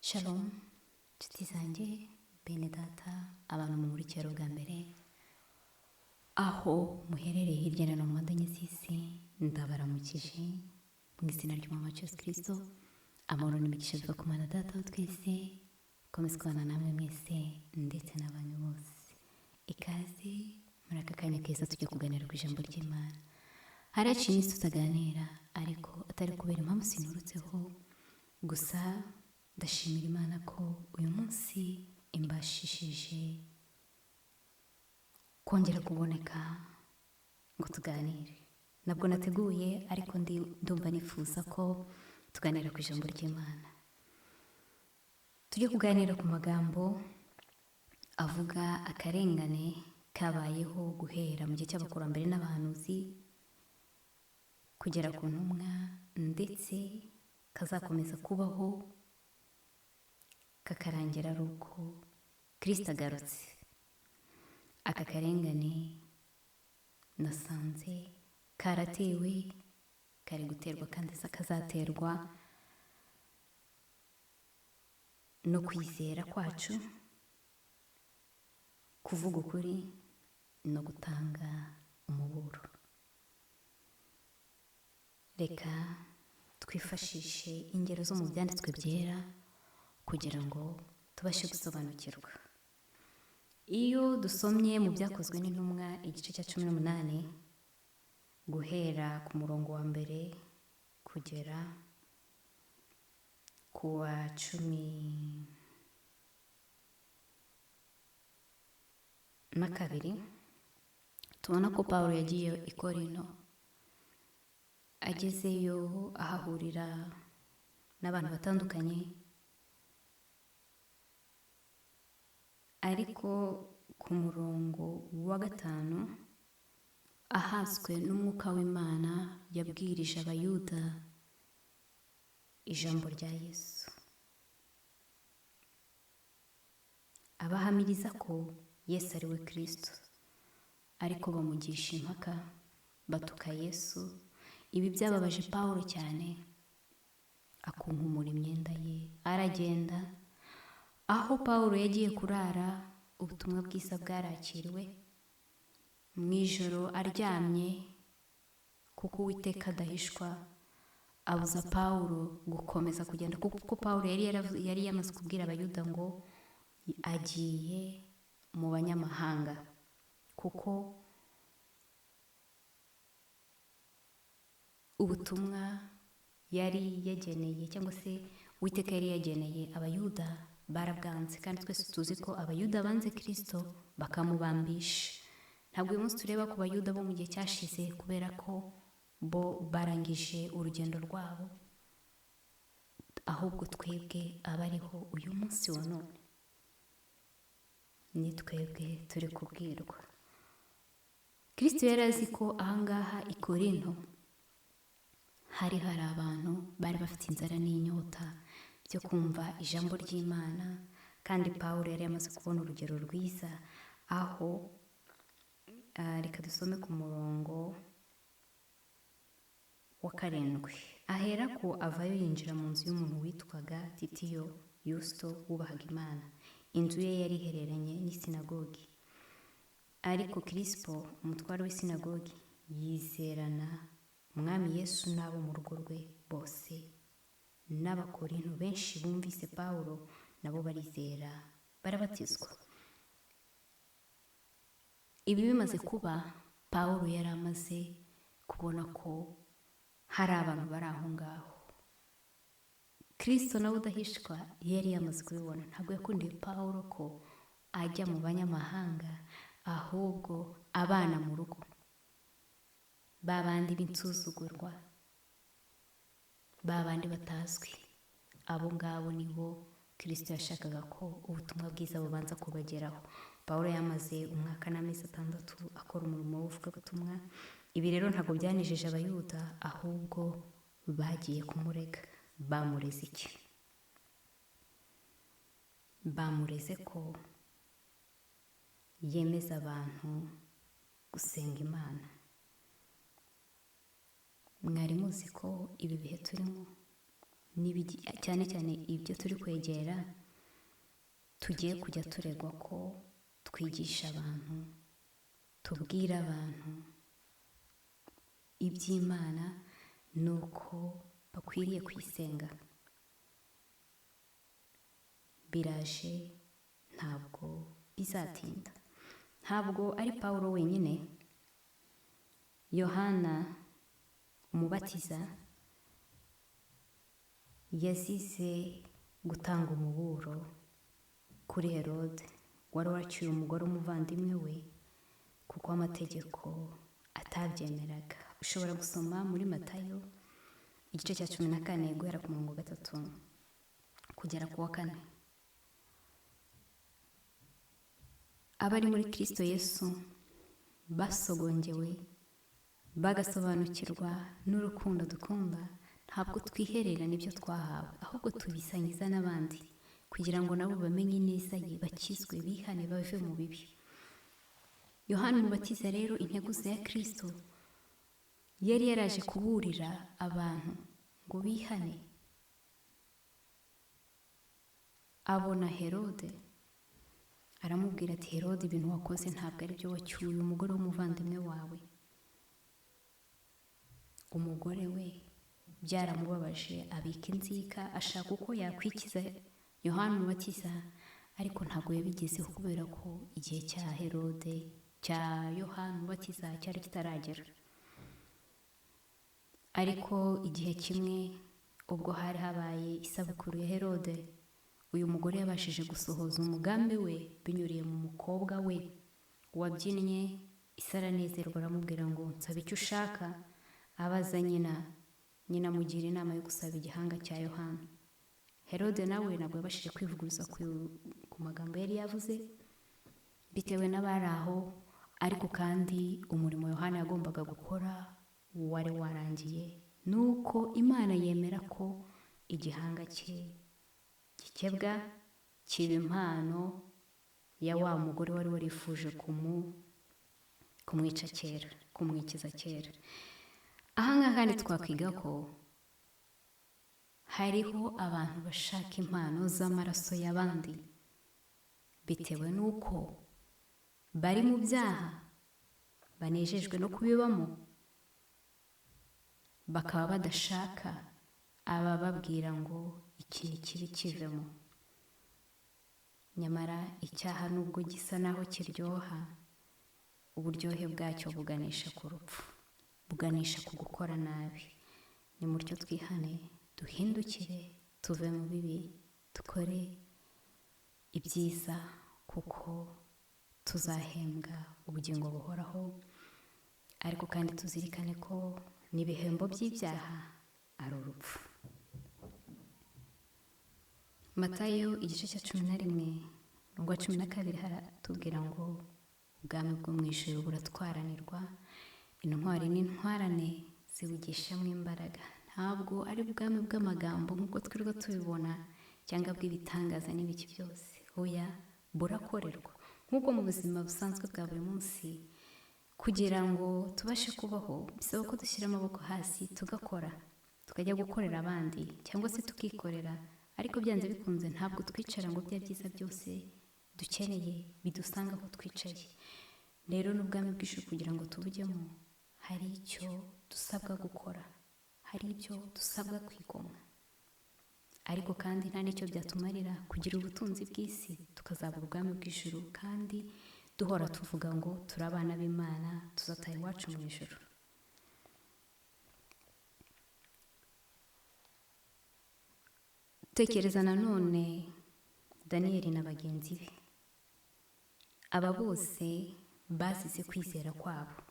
Shalom, nshuti zanjye, bene data, abantu mumurikira bwa mbere, aho muherereye hirya no hino mu mpande z'isi, ndabaramukije mu izina ry'Umwami Yesu Kristo. Amahoro n'imigisha biva ku Mana Data wa twese, komeza kubana namwe mwese ndetse n'abanyu bose. Ikaze muri aka kanya keza tujya kuganira ku ijambo ry'Imana. Haraciye iminsi tutaganira, ariko atari kubera impamvu sinurutseho, gusa ndashimira Imana ko uyu munsi imbashishije kongera kuboneka ngo tuganire. Ntabwo nateguye, ariko ndumva nifuza ko tuganira ku ijambo ry'Imana. Tujye kuganira ku magambo avuga akarengane kabayeho guhera mu gihe cy'abakurambere n'abahanuzi kugera ku ntumwa, ndetse kazakomeza kubaho kakarangira ari uko Kristo agarutse. Aka karengane nasanze karatewe, kari guterwa kandi kazaterwa no kwizera kwacu, kuvuga ukuri no gutanga umuburo. Reka twifashishe ingero zo mu byanditswe byera kugira ngo tubashe gusobanukirwa. Iyo dusomye mu byakozwe n'intumwa igice cya 18 guhera ku murongo wa mbere kugera ku wa 12, tubona ko Pawulo yagiye i Korinto. Agezeyo ahahurira n'abantu batandukanye, ariko ku murongo wa 5 ahaswe n'umwuka w'Imana yabwirije abayuda ijambo rya Yesu, abahamiriza ko Yesu ari we Kristo, ariko bamugisha impaka batuka Yesu. Ibi byababaje Pawulo cyane, akunkumura imyenda ye aragenda. Aho Pawulo yagiye kurara, ubutumwa bwiza bwarakiriwe. Mu ijoro aryamye, kuko Uwiteka adahishwa, abuza Pawulo gukomeza kugenda, kuko Pawulo yari yamaze kubwira abayuda ngo agiye mu banyamahanga, kuko ubutumwa yari yageneye, cyangwa se Uwiteka yari yageneye abayuda barabwanze. Kandi twese tuzi ko abayuda banze Kristo bakamubambisha. Ntabwo uyu munsi tureba ku bayuda bo mu gihe cyashize, kubera ko bo barangije urugendo rwabo, ahubwo twebwe abariho uyu munsi wa none ni twebwe turi kubwirwa. Kristo yari azi ko ahangaha i Korinto hari abantu bari bafite inzara n'inyota byo kumva ijambo ry'Imana, kandi Pawulo yari yamaze kubona urugero rwiza. Aho reka dusome ku murongo wa 7. Ahera ko avayo yinjira mu nzu y'umuntu witwaga Titiyo Yusto wubahaga Imana. Inzu ye yari ihereranye n'isinagogi. Ariko Kirispo, umutware w'isinagogi, yizerana Umwami Yesu n'abo mu rugo rwe bose. N'Abakorinto benshi bumvise Pawulo nabo barizera, barabatizwa. Ibi bimaze kuba, Pawulo yari amaze kubona ko hari abantu bari aho ngaho. Kristo nawe udahishwa yari yamaze kubibona. Ntabwo yakundiye Pawulo ko ajya mu banyamahanga, ahubwo abana mu rugo, babandi b'insuzugurwa, babandi batazwi. Abo ngabo nibo Kristo yashakaga ko ubutumwa bwiza bubanza kubageraho. Pawulo yamaze umwaka n'amezi 6 akora umurimo w'ubuvugabutumwa. Ibi rero ntabwo byanejeje abayuda, ahubwo bagiye kumurega. Bamureze iki? Bamureze ko yemeza abantu gusenga Imana. Mwari muzi ko ibi bihe turimo cyane cyane ibyo turi kwegera, tugiye kujya turegwa ko twigisha abantu, tubwira abantu iby'Imana nuko bakwiriye kwisenga. Biraje, ntabwo bizatinda. Ntabwo ari Pawulo wenyine. Yohana umubatiza yazize gutanga umuburo kuri Herode wari waciye umugore umuvandimwe we kuko amategeko atabyemeraga. Ushobora gusoma muri Matayo igice cya 14 guhera ku murongo 3 kugera ku wa 4. Abari muri Kristo Yesu basogongewe bagasobanukirwa n'urukundo dukunda, ntabwo twiherera n'ibyo twahawe, ahubwo tubisangiza n'abandi kugira ngo nabo bamenye neza ye, bakizwe, bihane, bave mu bibi. Yohana umubatiza rero, integuza ya Kristo, yari yaraje kuburira abantu ngo bihane. Abona Herode, aramubwira ati, Herode, ibintu wakoze ntabwo ari byo, wacyuye umugore w'umuvandimwe wawe. Umugore we byaramubabaje, abika inzika, ashaka uko yakwikiza Yohana umubatiza, ariko ntabwo yabigezeho kubera ko igihe cya Herode, cya Yohana umubatiza cyari kitaragera. Ariko igihe kimwe ubwo hari habaye isabukuru ya Herode, uyu mugore yabashije gusohoza umugambi we binyuriye mu mukobwa we wabyinnye. Isi aranezerwa, aramubwira ngo nsaba icyo ushaka. Abaza nyina amugira inama yo gusaba igihanga cya Yohana. Herode nawe ntabwo yabashije kwivuguruza ku magambo yari yavuze bitewe n'abari aho, ariko kandi umurimo Yohana yagombaga gukora wari warangiye, nuko Imana yemera ko igihanga cye gikebwa kiba impano ya wa mugore wari warifuje kumwica kera, kumwikiza kera. Aha ngaha kandi twakwiga ko hariho abantu bashaka impano z'amaraso y'abandi bitewe n'uko bari mu byaha, banejejwe no kubibamo, bakaba badashaka abababwira ngo iki ni kibi kivemo. Nyamara icyaha nubwo gisa naho kiryoha, uburyohe bwacyo buganisha ku rupfu, buganisha ku gukora nabi. Ni mutyo twihane, duhindukire, tuve mu bibi, dukore ibyiza, kuko tuzahembwa ubugingo buhoraho. Ariko kandi tuzirikane ko n'ibihembo by'ibyaha ari urupfu. Matayo igice cya 11 n'ubwa 12 haratubwira ngo ubwami bwo mu ijuru buratwaranirwa, intwari n'intwarane ziwugishamo imbaraga. Ntabwo ari ubwami bw'amagambo nk'uko twirirwa tubibona, cyangwa bw'ibitangaza n'ibiki byose. Oya, burakorerwa nk'uko mu buzima busanzwe bwa buri munsi. Kugira ngo tubashe kubaho bisaba ko dushyira amaboko hasi tugakora, tukajya gukorera abandi cyangwa se tukikorera. Ariko byanze bikunze ntabwo twicara ngo bya byiza byose dukeneye bidusanga aho twicaye. Rero n'ubwami bw'ijuru kugira ngo tubujyemo, hari icyo dusabwa gukora, hari ibyo dusabwa kwigomwa. Ariko kandi nta n'icyo byatumarira kugira ubutunzi bw'isi tukazabura ubwami bw'ijuru, kandi duhora tuvuga ngo turi abana b'Imana, tuzataha iwacu mu ijuru. Tekereza nanone Daniyeli na bagenzi be. Aba bose bazize kwizera kwabo,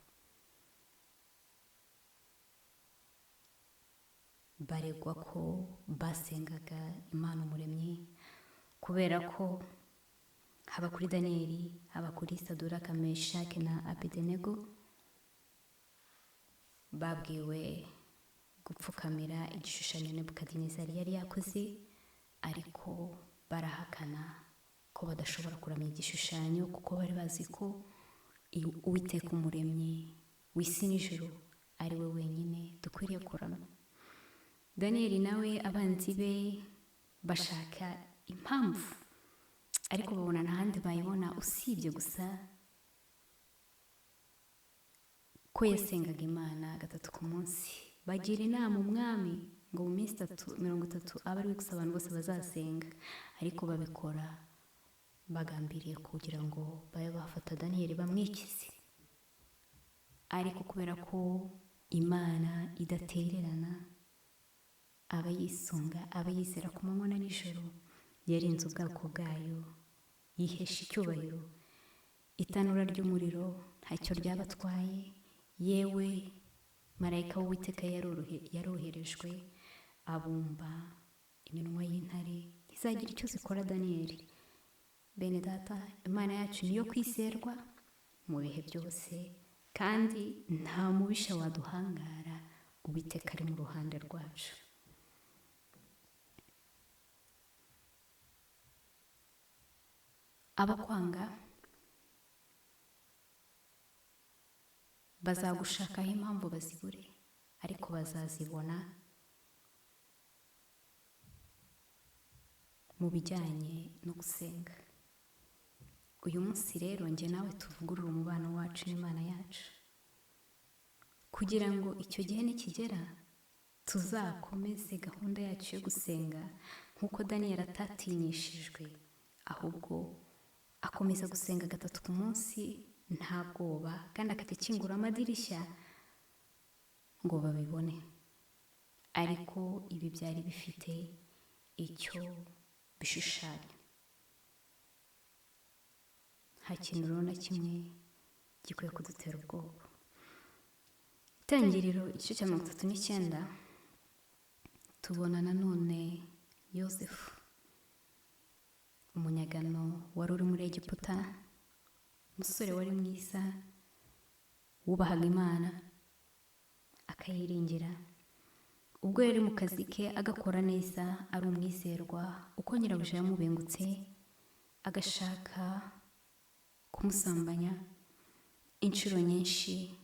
baregwa ko basengaga Imana umuremyi, kubera ko haba kuri Daniyeli, haba kuri Saduraka, Meshaki na Abedenego babwiwe gupfukamira igishushanyo Nebukadinezari yari yakoze, ariko barahakana ko badashobora kuramya igishushanyo, kuko bari bazi ko Uwiteka umuremyi w'isi n'ijuru ari we wenyine dukwiriye kuramya. Daniyeli nawe abanzi be bashaka impamvu, ariko babona n'ahandi bayibona usibye gusa ko yasengaga Imana 3 ku munsi. Bagira inama umwami ngo mu minsi 30 abe ari gusa abantu bose bazasenga, ariko babikora bagambiriye kugira ngo babe bafata Daniyeli bamwikize. Ariko kubera ko Imana idatererana abayisunga, abayizera ku manywa na nijoro, yarinze ubwoko bwayo, yihesha icyubahiro. Itanura ry'umuriro ntacyo ryabatwaye, yewe marayika w'Uwiteka yaroherejwe abumba iminwa y'intare ntizagira icyo zikora Daniyeli. Bene data, Imana yacu niyo kwizerwa mu bihe byose, kandi nta mubisha waduhangara. Uwiteka ari mu ruhande rwacu. Abakwanga bazagushakaho impamvu bazibure, ariko bazazibona mu bijyanye no gusenga. Uyu munsi rero njye nawe tuvugurure umubano wacu n'Imana yacu, kugira ngo icyo gihe nikigera tuzakomeze gahunda yacu yo gusenga nk'uko Daniyeli atatinyishijwe, ahubwo akomeza gusenga 3 ku munsi nta bwoba, kandi akakingura amadirishya ngo babibone. Ariko ibi byari bifite icyo bishushanya. Nta kintu rero na kimwe gikwiye kudutera ubwoba. Itangiriro igice cya 39 tubona nanone Yosefu, umunyagano wari uri muri Egiputa, umusore wari mwiza wubahaga Imana akayiringira. Ubwo yari mu kazi ke agakora neza, ari umwizerwa, uko nyirabuja yamubengutse agashaka kumusambanya inshuro nyinshi,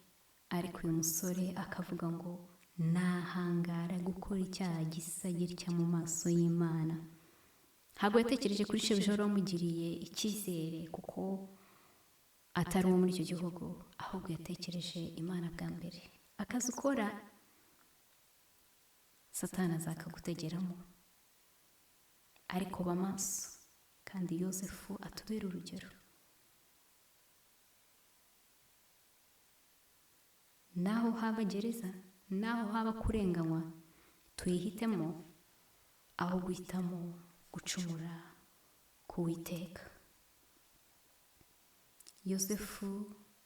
ariko uyu musore akavuga ngo nahangara gukora icyaha gisa gitya mu maso y'Imana. Ntabwo yatekereje kuri shebuja wari wamugiriye icyizere kuko atari uwo muri icyo gihugu, ahubwo yatekereje Imana bwa mbere. Akazi ukora Satani azakagutegeramo, ariko ba maso. Kandi Yosefu atubera urugero. Naho haba gereza, naho haba kurenganywa, tuyihitemo aho guhitamo gucumura ku Uwiteka. Yosefu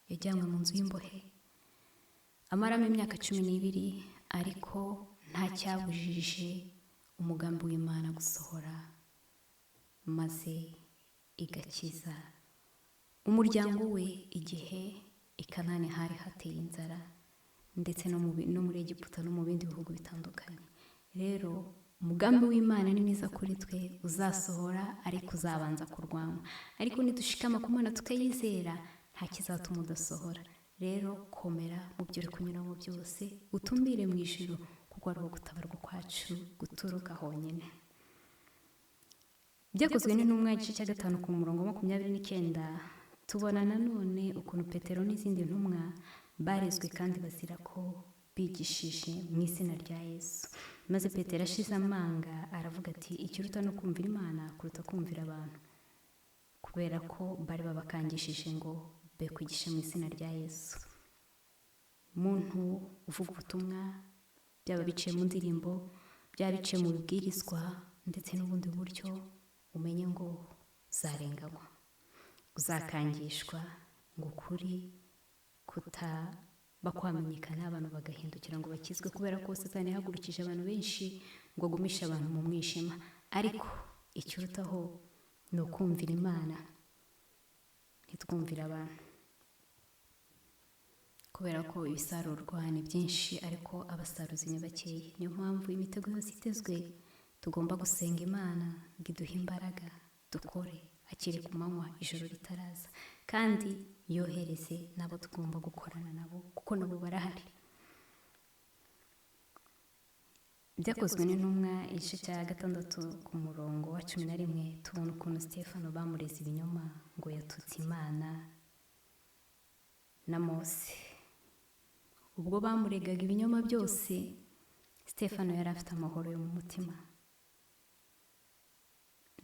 yajyanywe mu nzu y'imbohe amaramo imyaka 12, ariko nta cyabujije umugambi w'Imana gusohora, maze igakiza umuryango we igihe i Kanani hari hateye inzara, ndetse no muri Egiputa no mu bindi bihugu bitandukanye. Rero umugambi w'Imana ni mwiza kuri twe, uzasohora, ariko uzabanza kurwanywa. Ariko nidushikama ku Mana tukayizera, nta kizatuma udasohora. Rero komera mu byo uri kunyuramo byose, utumbire mu ijuru, kuko ari ho gutabarwa kwacu guturuka honyine. Byakozwe n'intumwa igice cya 5 ku murongo 29 tubona nanone ukuntu Petero n'izindi ntumwa barezwe kandi bazira ko bigishije mu izina rya Yesu. Maze Petero ashize amanga aravuga ati ikiruta no kumvira Imana kuruta kumvira abantu, kubera ko bari babakangishije ngo be kwigisha mu izina rya Yesu. Muntu uvuga ubutumwa, byaba biciye mu ndirimbo, byaba biciye mu bibwirizwa, ndetse n'ubundi buryo, umenye ngo uzarenganywa, uzakangishwa, ngo ukuri bakwamenyekana, abantu bagahindukira ngo bakizwe, kubera ko Satani yahagurukije abantu benshi ngo agumishe abantu mu mwijima. Ariko ikirutaho ni ukumvira Imana, ntitwumvira abantu, kubera ko ibisarurwa ni byinshi ariko abasaruzi ni bakeya. Niyo mpamvu imitego yose itezwe tugomba gusenga Imana ngo iduhe imbaraga, dukore akiri ku manywa ijoro ritaraza, kandi yohereze nabo tugomba gukorana nabo, kuko nabo barahari. Byakozwe n'intumwa igice cya 6 ku murongo wa 11 tubona ukuntu Stefano bamureze ibinyoma ngo yatutse Imana na Mose. Ubwo bamuregaga ibinyoma byose, Stefano yari afite amahoro yo mu mutima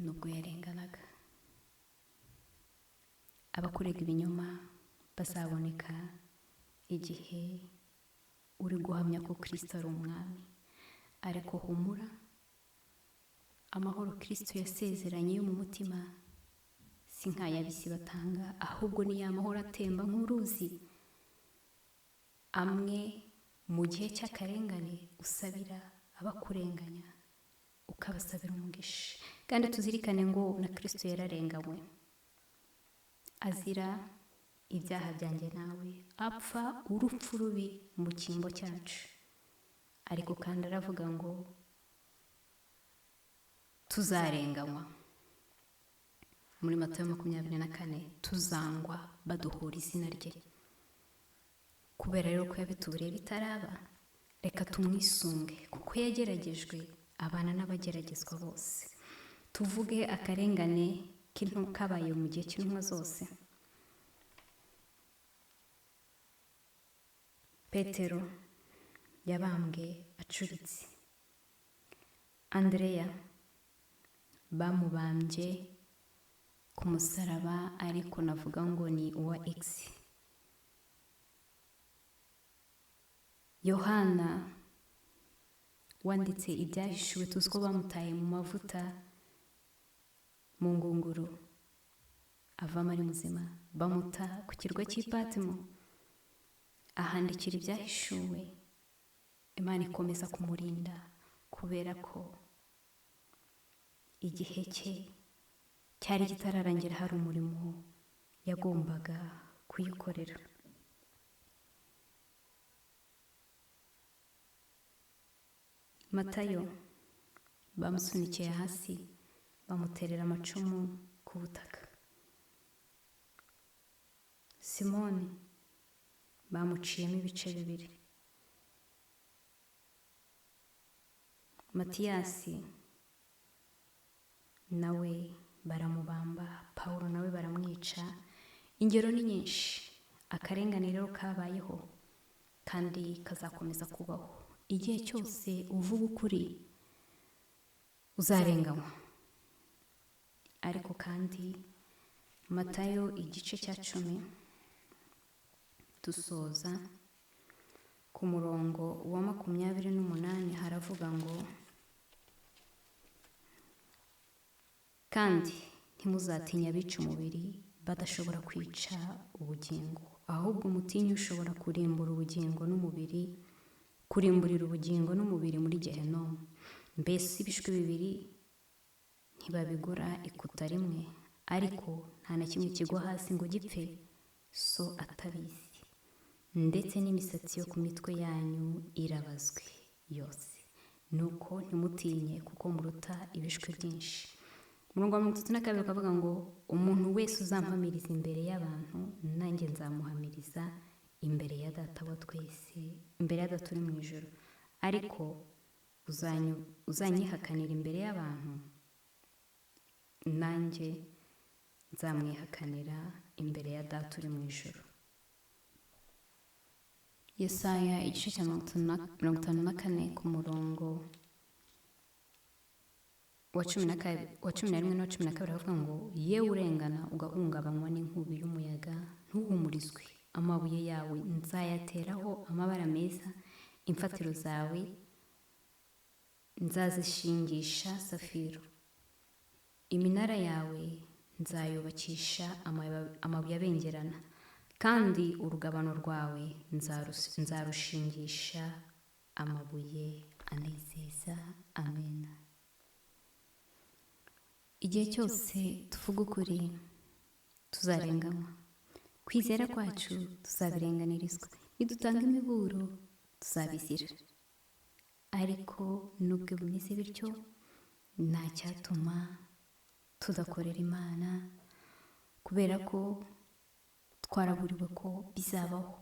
nubwo yarenganaga. Abakurega ibinyoma bazaboneka igihe uri guhamya ko Kristo ari umwami. Ariko humura, amahoro Kristo yasezeranye yo mu mutima si nk'ay'ab'isi batanga, ahubwo ni ya mahoro atemba nk'uruzi. Amwe mu gihe cy'akarengane usabira abakurenganya, ukabasabira umugisha. Kandi tuzirikane ngo na Kristo yararenganywe, azira ibyaha byanjye nawe, apfa urupfu rubi mu cyimbo cyacu. Ariko kandi aravuga ngo tuzarenganywa. Muri Matayo 24 tuzangwa baduhura izina rye. Kubera rero ko yabituburiye bitaraba, reka tumwisunge kuko yageragejwe abana n'abageragezwa bose. Tuvuge akarengane kabaye mu gihe cy'intumwa zose. Petero yabambwe acuritse. Andreya bamubambye ku musaraba, ariko navuga ngo ni uwa X. Yohana wanditse ibyahishuwe tuzi ko bamutaye mu mavuta mu ngunguru, avamo ari muzima. Bamuta ku kirwa cy'i Patimo, ahandikira ibyahishuwe. Imana ikomeza kumurinda kubera ko igihe cye cyari kitararangira, hari umurimo yagombaga kuyikorera. Matayo bamusunikiye hasi, bamuterera amacumu ku butaka. Simoni bamuciyemo ibice bibiri. Matiyasi nawe baramubamba. Pawulo nawe baramwica. Ingero ni nyinshi. Akarengane rero kabayeho kandi kazakomeza kubaho. Igihe cyose uvuga ukuri uzarenganywa. Ariko kandi Matayo igice cya 10 dusoza ku murongo wa 28 haravuga ngo kandi ntimuzatinya abica umubiri badashobora kwica ubugingo, ahubwo mutinye ushobora kurimburira ubugingo n'umubiri muri Gehinomu. Mbese ibishwi bibiri ntibabigura ikuta rimwe? Ariko nta na kimwe kigwa hasi ngo gipfe so atabizi. Ndetse n'imisatsi yo ku mitwe yanyu irabazwe yose. Nuko ntimutinye kuko muruta ibishwi byinshi. Umurongo wa 32 ukavuga ngo umuntu wese uzampamiriza imbere y'abantu, nanjye nzamuhamiriza imbere ya Data wa twese, imbere ya Data uri mu ijuru. Ariko uzanyihakanira imbere y'abantu, nanjye nzamwihakanira imbere ya Data uri mu ijuru. Yesaya igice cya 54 ku murongo wa 11 na 12 baravuga ngo yewe urengana ugahungabanywa n'inkubi y'umuyaga, ntuhumurizwe. Amabuye yawe nzayateraho amabara meza, imfatiro zawe nzazishingisha safiro. Iminara yawe nzayubakisha amabuye abengerana, kandi urugabano rwawe nzarushingisha amabuye anezeza. Amen. Igihe cyose tuvuga ukuri tuzarenganywa. Kwizera kwacu tuzabirenganirizwa. Nidutanga imiburo tuzabizira. Ariko nubwo bimeze bityo, nta cyatuma tudakorera Imana, kubera ko twaraburiwe ko bizabaho.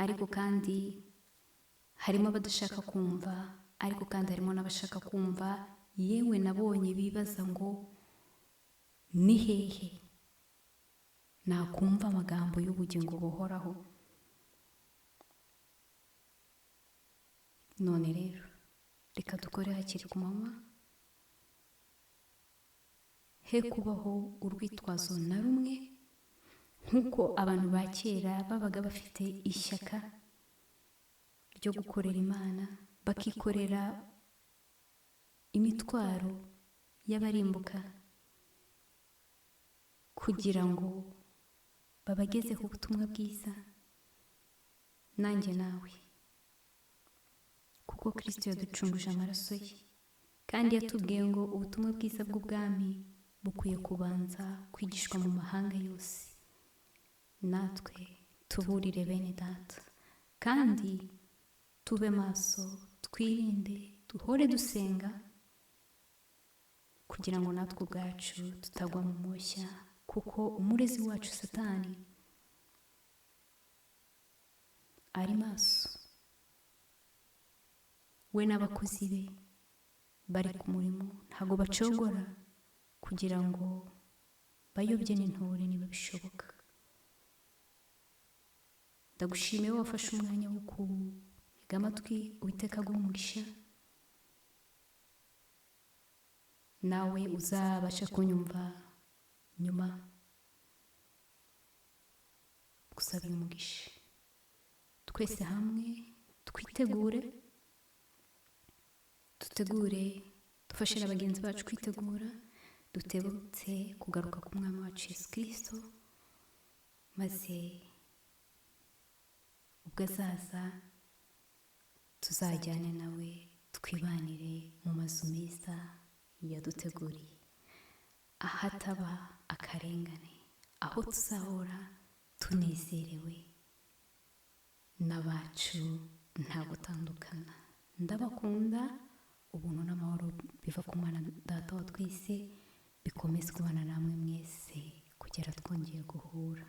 Ariko kandi harimo abadashaka kumva, ariko kandi harimo n'abashaka kumva, yewe nabonye bibaza ngo ni hehe nakumva amagambo y'ubugingo buhoraho. None rero reka dukore hakiri ku manywa, he kubaho urwitwazo na rumwe, nk'uko abantu ba kera babaga bafite ishyaka ryo gukorera Imana, bakikorera imitwaro y'abarimbuka kugira ngo babagezeho ubutumwa bwiza. Nanjye nawe, kuko Kristo yaducunguje amaraso ye, kandi yatubwiye ngo ubutumwa bwiza bw'ubwami bukwiye kubanza kwigishwa mu mahanga yose. Natwe tuburire bene data, kandi tube maso, twirinde, duhore dusenga, kugira ngo natwe ubwacu tutagwa mu moshya, kuko umurezi wacu Satani ari maso, we n'abakozi be bari ku murimo, ntabwo bacogora kugira ngo bayobye n'intore niba bishoboka. Ndagushimiye wafashe umwanya wo kuhiga amatwi, Uwiteka aguhe umugisha. Nawe uzabasha kunyumva nyuma, gusabira umugisha. Twese hamwe twitegure, dufashe na bagenzi bacu kwitegura, dutebutse kugaruka ku mwami wacu Yesu Kristo, maze ubwo azaza tuzajyane nawe twibanire mu mazu meza yaduteguriye, ahataba akarengane, aho tuzahora tunezerewe n'abacu nta gutandukana. Ndabakunda. Ubuntu n'amahoro biva ku Mana Data wa twese bikomeze kubana namwe mwese kugera twongeye guhura.